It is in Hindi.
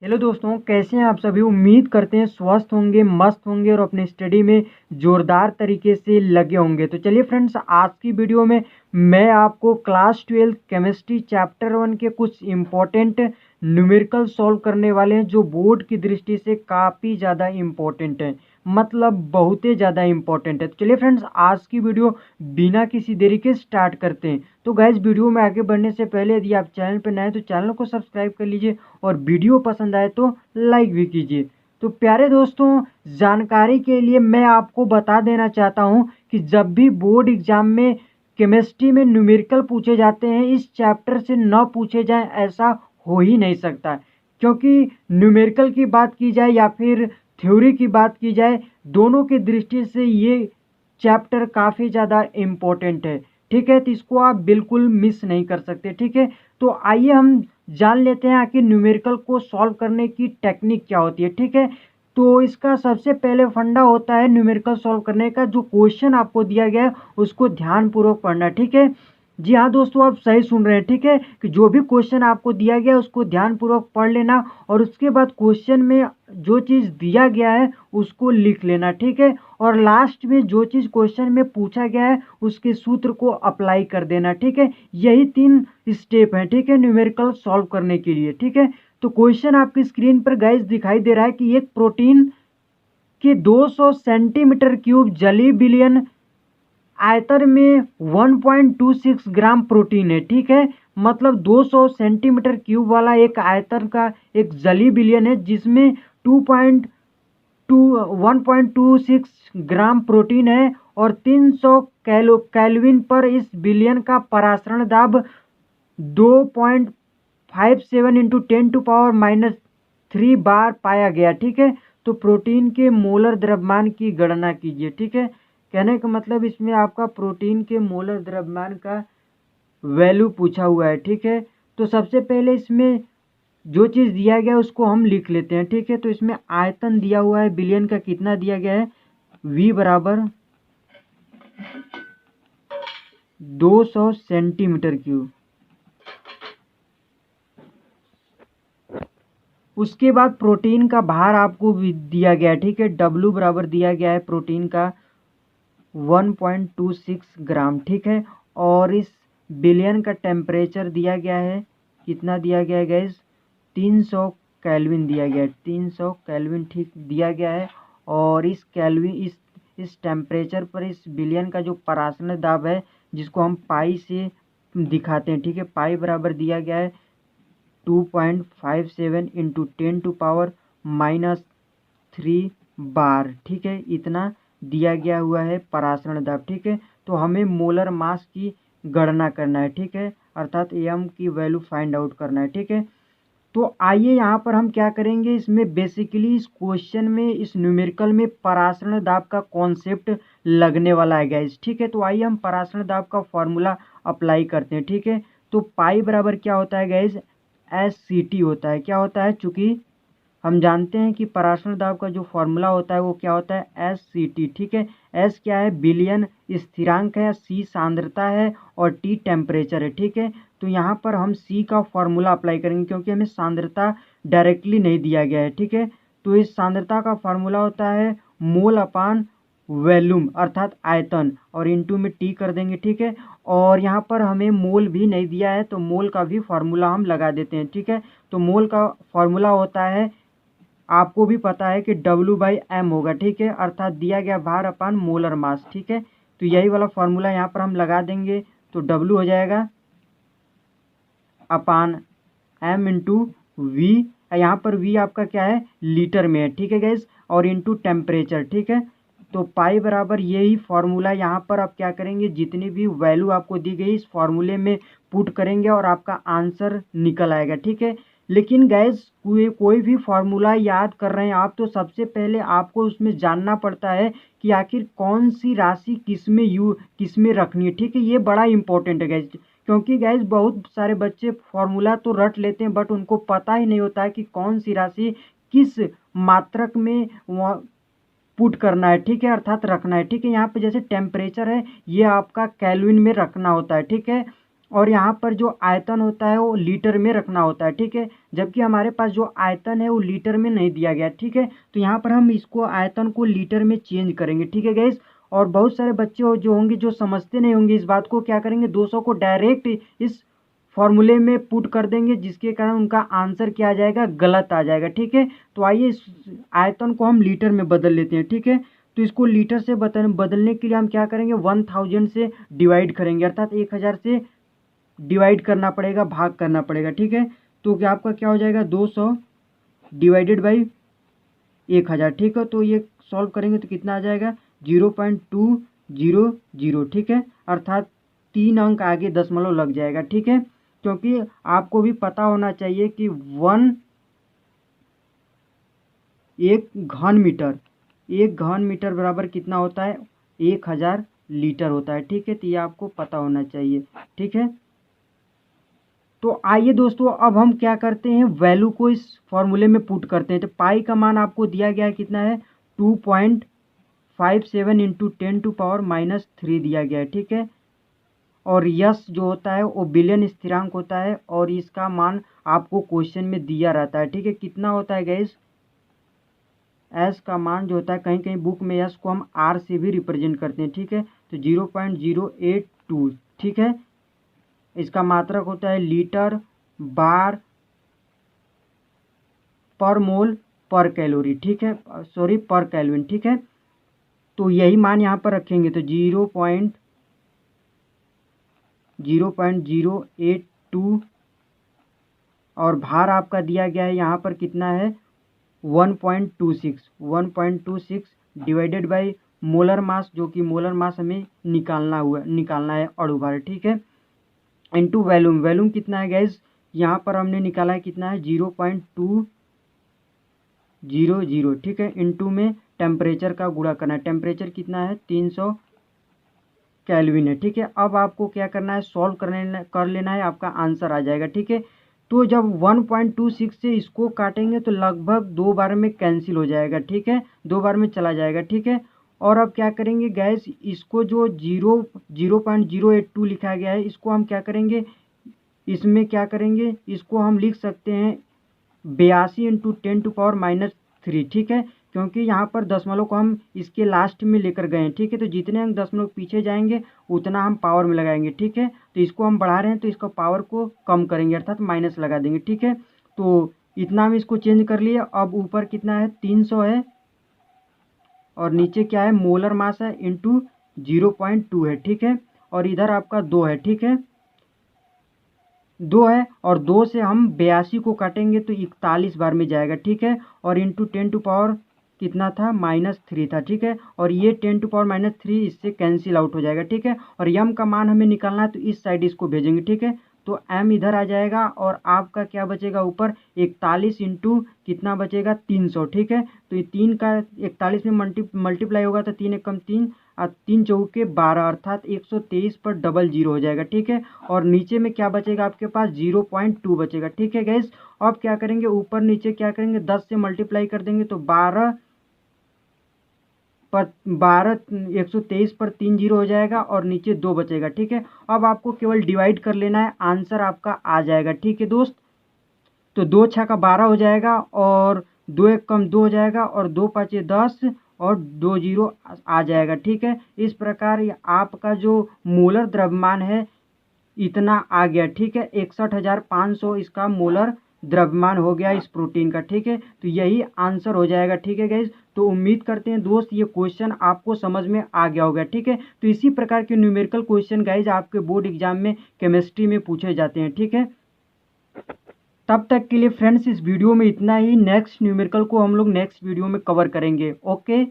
हेलो दोस्तों, कैसे हैं आप सभी। उम्मीद करते हैं स्वस्थ होंगे, मस्त होंगे और अपने स्टडी में ज़ोरदार तरीके से लगे होंगे। तो चलिए फ्रेंड्स, आज की वीडियो में मैं आपको क्लास 12 केमिस्ट्री चैप्टर 1 के कुछ इम्पोर्टेंट न्यूमेरिकल सॉल्व करने वाले हैं, जो बोर्ड की दृष्टि से काफ़ी ज़्यादा इम्पोर्टेंट है, मतलब बहुत ही ज़्यादा इम्पोर्टेंट है। तो चलिए फ्रेंड्स, आज की वीडियो बिना किसी देरी के स्टार्ट करते हैं। तो गाइज, वीडियो में आगे बढ़ने से पहले यदि आप चैनल पर नए हैं तो चैनल को सब्सक्राइब कर लीजिए और वीडियो पसंद आए तो लाइक भी कीजिए। तो प्यारे दोस्तों, जानकारी के लिए मैं आपको बता देना चाहता हूं कि जब भी बोर्ड एग्जाम में केमिस्ट्री में न्यूमेरिकल पूछे जाते हैं, इस चैप्टर से न पूछे जाए ऐसा हो ही नहीं सकता। क्योंकि न्यूमेरिकल की बात की जाए या फिर थ्योरी की बात की जाए, दोनों की दृष्टि से ये चैप्टर काफ़ी ज़्यादा इम्पोर्टेंट है। ठीक है, तो इसको आप बिल्कुल मिस नहीं कर सकते। ठीक है, तो आइए हम जान लेते हैं आखिर न्यूमेरिकल को सॉल्व करने की टेक्निक क्या होती है। ठीक है, तो इसका सबसे पहले फंडा होता है न्यूमेरिकल सॉल्व करने का। जो क्वेश्चन आपको दिया गया है उसको ध्यानपूर्वक पढ़ना। ठीक है, जी हाँ दोस्तों, आप सही सुन रहे हैं। ठीक है, कि जो भी क्वेश्चन आपको दिया गया है उसको ध्यानपूर्वक पढ़ लेना और उसके बाद क्वेश्चन में जो चीज़ दिया गया है उसको लिख लेना। ठीक है, और लास्ट में जो चीज़ क्वेश्चन में पूछा गया है उसके सूत्र को अप्लाई कर देना। ठीक है, यही 3 स्टेप हैं। ठीक है, न्यूमेरिकल सॉल्व करने के लिए। ठीक है, तो क्वेश्चन आपकी स्क्रीन पर गाइस दिखाई दे रहा है कि एक प्रोटीन के 200 सेंटीमीटर क्यूब जली विलयन आयतन में 1.26 ग्राम प्रोटीन है। ठीक है, मतलब 200 सेंटीमीटर क्यूब वाला एक आयतन का एक जली विलयन है, जिसमें 1.26 ग्राम प्रोटीन है और 300 केल्विन पर इस विलयन का परासरण दाब 2.57 इंटू 10⁻³ बार पाया गया। ठीक है, तो प्रोटीन के मोलर द्रव्यमान की गणना कीजिए। ठीक है, कहने का मतलब इसमें आपका प्रोटीन के मोलर द्रव्यमान का वैल्यू पूछा हुआ है। ठीक है, तो सबसे पहले इसमें जो चीज़ दिया गया है उसको हम लिख लेते हैं। ठीक है, तो इसमें आयतन दिया हुआ है बिलियन का, कितना दिया गया है, V बराबर 200 सेंटीमीटर क्यूब। उसके बाद प्रोटीन का भार आपको दिया गया है। ठीक है, W बराबर दिया गया है प्रोटीन का 1.26 ग्राम। ठीक है, और इस बिलियन का टेम्परेचर दिया गया है, कितना दिया गया है गैस, 300 केल्विन दिया गया है, 300 केल्विन ठीक दिया गया है। और इस केल्विन इस टेम्परेचर पर इस बिलियन का जो परासरण दाब है, जिसको हम पाई से दिखाते हैं। ठीक है, पाई बराबर दिया गया है 2.57 इंटू 10⁻³ बार। ठीक है, इतना दिया गया हुआ है परासरण दाब। ठीक है, तो हमें मोलर मास की गणना करना है। ठीक है, अर्थात एम की वैल्यू फाइंड आउट करना है। ठीक है, तो आइए यहाँ पर हम क्या करेंगे, इसमें बेसिकली इस क्वेश्चन में, इस न्यूमेरिकल में परासरण दाब का कॉन्सेप्ट लगने वाला है गाइस। ठीक है, तो आइए हम परासरण दाब का फॉर्मूला अप्लाई करते हैं। ठीक है, तो पाई बराबर क्या होता है गाइस, SCT होता है। क्या होता है, चूंकि हम जानते हैं कि परासरण दाब का जो फॉर्मूला होता है वो क्या होता है, SCT। ठीक है, S क्या है, बिलियन स्थिरांक है, C सांद्रता है और T टेम्परेचर है। ठीक है, तो यहाँ पर हम C का फॉर्मूला अप्लाई करेंगे क्योंकि हमें सांद्रता डायरेक्टली नहीं दिया गया है। ठीक है, तो इस सांद्रता का फॉर्मूला होता है मोल अपान वॉल्यूम अर्थात आयतन, और इंटू में T कर देंगे। ठीक है, और यहाँ पर हमें मोल भी नहीं दिया है तो मोल का भी फॉर्मूला हम लगा देते हैं। ठीक है, तो मोल का फॉर्मूला होता है, आपको भी पता है कि W/M होगा। ठीक है, अर्थात दिया गया भार अपान मोलर मास। ठीक है, तो यही वाला फॉर्मूला यहाँ पर हम लगा देंगे, तो W हो जाएगा अपान M इंटू V। यहाँ पर V आपका क्या है, लीटर में है। ठीक है गैस, और इंटू टेम्परेचर। ठीक है, तो पाई बराबर यही फॉर्मूला यहाँ पर आप क्या करेंगे, जितनी भी वैल्यू आपको दी गई इस फॉर्मूले में पुट करेंगे और आपका आंसर निकल आएगा। ठीक है, लेकिन गैस कोई भी फॉर्मूला याद कर रहे हैं आप तो सबसे पहले आपको उसमें जानना पड़ता है कि आखिर कौन सी राशि किस में रखनी है। ठीक है, ये बड़ा इंपॉर्टेंट है गैस, क्योंकि गैस बहुत सारे बच्चे फॉर्मूला तो रट लेते हैं बट उनको पता ही नहीं होता है कि कौन सी राशि किस मात्रक में पुट करना है। ठीक है, अर्थात रखना है। ठीक है, यहाँ पे जैसे टेम्परेचर है ये आपका केल्विन में रखना होता है। ठीक है, और यहाँ पर जो आयतन होता है वो लीटर में रखना होता है, ठीक है। जबकि हमारे पास जो आयतन है वो लीटर में नहीं दिया गया, ठीक है। तो यहाँ पर हम इसको आयतन को लीटर में चेंज करेंगे, ठीक है गाइस। और बहुत सारे बच्चे जो होंगे जो समझते नहीं होंगे इस बात को, क्या करेंगे 200 को डायरेक्ट इस फॉर्मूले में पुट कर देंगे, जिसके कारण उनका आंसर क्या आ जाएगा, गलत आ जाएगा, ठीक है। तो आइए इस आयतन को हम लीटर में बदल लेते हैं, ठीक है। तो इसको लीटर से बदलने के लिए हम क्या करेंगे, 1000 से डिवाइड करेंगे, अर्थात 1000 से डिवाइड करना पड़ेगा, भाग करना पड़ेगा, ठीक है। तो क्या आपका क्या हो जाएगा, 200 डिवाइडेड बाई 1000, ठीक है। तो ये सॉल्व करेंगे तो कितना आ जाएगा, 0.200, ठीक है। अर्थात 3 अंक आगे दशमलव लग जाएगा, ठीक है। क्योंकि आपको भी पता होना चाहिए कि एक घन मीटर बराबर कितना होता है, 1000 लीटर होता है, ठीक है। तो ये आपको पता होना चाहिए, ठीक है। तो आइए दोस्तों अब हम क्या करते हैं, वैल्यू को इस फॉर्मूले में पुट करते हैं। तो पाई का मान आपको दिया गया है कितना है, 2.57 इंटू 10⁻³ दिया गया है, ठीक है। और यस जो होता है वो बिलियन स्थिरांक होता है, और इसका मान आपको क्वेश्चन में दिया रहता है, ठीक है। कितना होता है गाइस, एस का मान जो होता है, कहीं कहीं बुक में एस को हम आर से भी रिप्रेजेंट करते हैं, ठीक है। तो 0.082, ठीक है। इसका मात्रक होता है लीटर बार पर मोल पर कैलोरी, ठीक है, सॉरी पर केल्विन, ठीक है। तो यही मान यहाँ पर रखेंगे, तो 0.082 और भार आपका दिया गया है यहाँ पर कितना है, 1.26 डिवाइडेड बाई मोलर मास, जो कि मोलर मास हमें निकालना है अणु भार, ठीक है। इनटू वैल्यूम कितना है गैस, यहाँ पर हमने निकाला है कितना है, 0.200, ठीक है। इनटू में टेम्परेचर का गुणा करना है, टेम्परेचर कितना है, 300 केल्विन है, ठीक है। अब आपको क्या करना है, सॉल्व कर लेना है, आपका आंसर आ जाएगा, ठीक है। तो जब 1.26 से इसको काटेंगे तो लगभग 2 बार में कैंसिल हो जाएगा, ठीक है, 2 बार में चला जाएगा, ठीक है। और अब क्या करेंगे गैस, इसको जो 0.082 लिखा गया है, इसको हम क्या करेंगे, इसमें क्या करेंगे, इसको हम लिख सकते हैं 82 इंटू 10⁻³ ठीक है। क्योंकि यहाँ पर दशमलव को हम इसके लास्ट में लेकर गए हैं, ठीक है। तो जितने अंक दशमलव पीछे जाएंगे उतना हम पावर में लगाएंगे, ठीक है। तो इसको हम बढ़ा रहे हैं तो इसका पावर को कम करेंगे, अर्थात माइनस लगा देंगे, ठीक है। तो इतना हम इसको चेंज कर लिए। अब ऊपर कितना है, 300 है, और नीचे क्या है, मोलर मास है इंटू 0.2 है, ठीक है। और इधर आपका 2 है, ठीक है, 2 है, और 2 से हम 82 को काटेंगे तो 41 बार में जाएगा, ठीक है। और इंटू 10⁻³ कितना था, -3 था, ठीक है। और ये 10⁻³ इससे कैंसिल आउट हो जाएगा, ठीक है। और यम का मान हमें निकालना है तो इस साइड इसको भेजेंगे, ठीक है। तो एम इधर आ जाएगा और आपका क्या बचेगा ऊपर, 41 इंटू कितना बचेगा, 300, ठीक है। तो ये 3 का 41 में मल्टीप्लाई होगा तो 3 एकम 3 और 3 चौके 12, अर्थात 123 पर डबल जीरो हो जाएगा, ठीक है। और नीचे में क्या बचेगा आपके पास, 0.2 बचेगा, ठीक है गैस। अब क्या करेंगे, ऊपर नीचे क्या करेंगे, 10 से मल्टीप्लाई कर देंगे तो 123 पर 3 जीरो हो जाएगा और नीचे 2 बचेगा, ठीक है। अब आपको केवल डिवाइड कर लेना है, आंसर आपका आ जाएगा, ठीक है दोस्त। तो 2 6 का 12 हो जाएगा, और 2 1 कम 2 हो जाएगा, और 2 5 10 और 2 जीरो आ जाएगा, ठीक है। इस प्रकार आपका जो मोलर द्रव्यमान है इतना आ गया, ठीक है। 61,500 इसका मोलर द्रव्यमान हो गया इस प्रोटीन का, ठीक है। तो यही आंसर हो जाएगा, ठीक है गाइस। तो उम्मीद करते हैं दोस्त ये क्वेश्चन आपको समझ में आ गया होगा, ठीक है। तो इसी प्रकार के न्यूमेरिकल क्वेश्चन गाइस आपके बोर्ड एग्जाम में केमिस्ट्री में पूछे जाते हैं, ठीक है। तब तक के लिए फ्रेंड्स इस वीडियो में इतना ही। नेक्स्ट न्यूमेरिकल को हम लोग नेक्स्ट वीडियो में कवर करेंगे, ओके।